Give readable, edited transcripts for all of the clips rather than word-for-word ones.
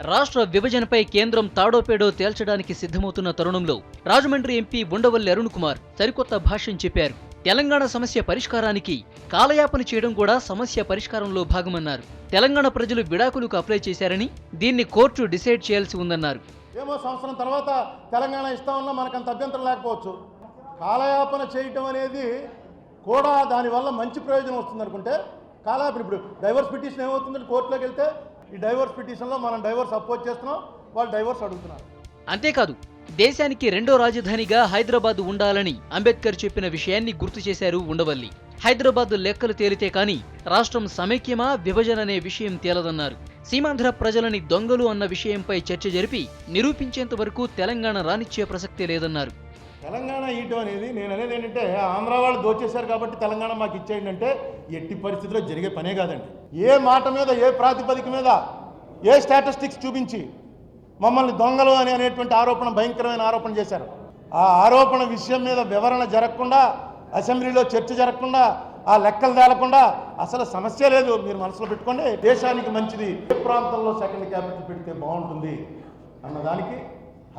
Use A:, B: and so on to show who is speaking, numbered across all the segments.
A: రాష్ట్ర విభజనపై కేంద్రం తాడోపేడో తేల్చడానికి సిద్ధమవుతున్న తరుణంలో రాజమండ్రి ఎంపీ ఉండవల్లి అరుణ్ కుమార్ సరికొత్త భాష్యం చెప్పారు. తెలంగాణ సమస్య పరిష్కారానికి కాలయాపన చేయడం కూడా సమస్య పరిష్కారంలో భాగమన్నారు. తెలంగాణ ప్రజలు విడాకులకు అప్లై చేశారని దీన్ని కోర్టు డిసైడ్ చేయాల్సి ఉందన్నారు.
B: ఏమో సంవత్సరం తర్వాత తెలంగాణ ఇస్తామన్నా మనకంత అభ్యంతరం లేకపోవచ్చు. కాలయాపన చేయటం అనేది కూడా దానివల్ల మంచి ప్రయోజనం వస్తుంది అనుకుంటే కాలయాపన, ఇప్పుడు డైవర్స్ పిటిషన్ ఏమవుతుందంటే కోర్టులోకి వెళ్తే ఈ డైవర్స్ పిటిషన్లో మనం డైవర్స్ అపోజ్ చేస్తున్నాం, వాళ్ళు డైవర్స్ అడుగుతున్నారు.
A: అంతేకాదు, దేశానికి రెండో రాజధానిగా హైదరాబాద్ ఉండాలని అంబేద్కర్ చెప్పిన విషయాన్ని గుర్తు చేశారు ఉండవల్లి. హైదరాబాద్ లెక్కలు తేలితే కానీ రాష్ట్రం సమైక్యమా విభజన అనే విషయం తేలదన్నారు. సీమాంధ్ర ప్రజలని దొంగలు అన్న విషయంపై చర్చ జరిపి నిరూపించేంత వరకు తెలంగాణ రానిచ్చే ప్రసక్తే లేదన్నారు.
B: తెలంగాణ ఇయటం అనేది నేను అనేది ఏంటంటే ఆంధ్ర వాళ్ళు దోచేశారు కాబట్టి తెలంగాణ మాకు ఇచ్చేయండి అంటే ఎట్టి పరిస్థితిలో జరిగే పనే కాదండి. ఏ మాట మీద, ఏ ప్రాతిపదిక మీద, ఏ స్టాటిస్టిక్స్ చూపించి మమ్మల్ని దొంగలు అనేటువంటి ఆరోపణ, భయంకరమైన ఆరోపణ చేశారు. ఆ ఆరోపణ విషయం మీద వివరణ జరగకుండా, అసెంబ్లీలో చర్చ జరగకుండా, ఆ లెక్కలు తేలకుండా అసలు సమస్య లేదు. మీరు మనసులో పెట్టుకోండి, దేశానికి మంచిది ఏ ప్రాంతంలో సెకండ్ క్యాపిటల్ పెడితే బాగుంటుంది అన్నదానికి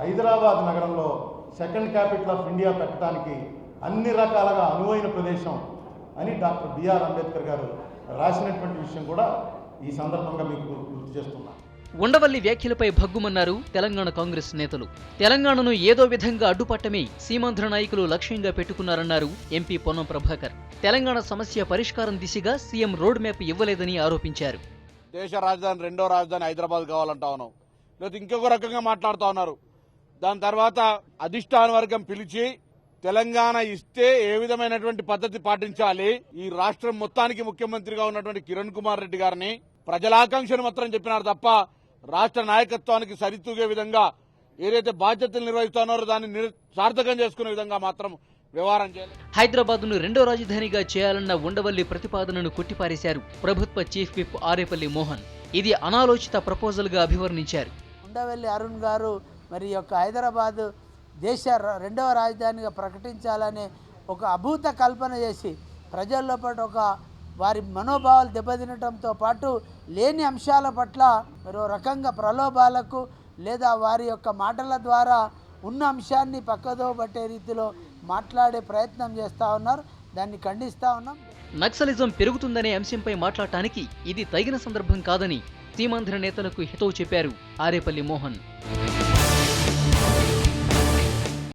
B: హైదరాబాద్ నగరంలో సెకండ్ క్యాపిటల్ ఆఫ్ ఇండియా పెట్టడానికి అన్ని రకాలుగా అనువైన ప్రదేశం అని డాక్టర్ బిఆర్ అంబేద్కర్ గారు రాసినటువంటి విషయం కూడా ఈ సందర్భంగా మీకు గుర్తు చేస్తున్నా.
A: ఉండవల్లి వ్యాఖ్యలపై భగ్గుమన్నారు తెలంగాణ కాంగ్రెస్ నేతలు. తెలంగాణను ఏదో విధంగా అడ్డుపట్టమే సీమాంధ్ర నాయకులు లక్ష్యంగా పెట్టుకున్నారన్నారు ఎంపీ పొన్నం ప్రభాకర్. తెలంగాణ సమస్య పరిష్కారం దిశగా సీఎం రోడ్ మ్యాప్ ఇవ్వలేదని ఆరోపించారు.
C: దేశ రాజధాని, రెండో రాజధాని హైదరాబాద్ కావాలంటా ఉన్నాం, లేదా ఇంకొక రకంగా మాట్లాడుతూ ఉన్నారు. దాని తర్వాత అధిష్టాన వర్గం పిలిచి తెలంగాణ ఇస్తే ఏ విధమైనటువంటి పద్ధతి పాటించాలి, ఈ రాష్ట్రం మొత్తానికి ముఖ్యమంత్రిగా ఉన్నటువంటి కిరణ్ కుమార్ రెడ్డి గారిని ప్రజలాకాంక్షను మాత్రం చెప్పినారు తప్ప రాష్ట్ర నాయకత్వానికి సరితూగే విధంగా ఏదైతే బాధ్యతలు నిర్వహిస్తున్నారో దాన్ని సార్థకం చేసుకునే విధంగా మాత్రం వ్యవహారం చేయాలి.
A: హైదరాబాద్ను రెండో రాజధానిగా చేయాలన్న ఉండవల్లి ప్రతిపాదనను కొట్టిపారేశారు ప్రభుత్వ చీఫ్ విప్ ఆరేపల్లి మోహన్. ఇది అనాలోచిత ప్రపోజల్ గా అభివర్ణించారు.
D: ఉండవల్లి అరుణ్ గారు మరి యొక్క హైదరాబాద్ దేశ రెండవ రాజధానిగా ప్రకటించాలనే ఒక అభూత కల్పన చేసి ప్రజల్లో పాటు ఒక వారి మనోభావాలు దెబ్బతినటంతో పాటు లేని అంశాల పట్ల మరో రకంగా ప్రలోభాలకు లేదా వారి యొక్క మాటల ద్వారా ఉన్న అంశాన్ని పక్కదో పట్టే రీతిలో మాట్లాడే ప్రయత్నం చేస్తూ ఉన్నారు. దాన్ని ఖండిస్తూ ఉన్నాం.
A: నక్సలిజం పెరుగుతుందనే అంశంపై మాట్లాడటానికి ఇది తగిన సందర్భం కాదని సీమాంధ్ర నేతలకు హితవు చెప్పారు ఆరేపల్లి మోహన్.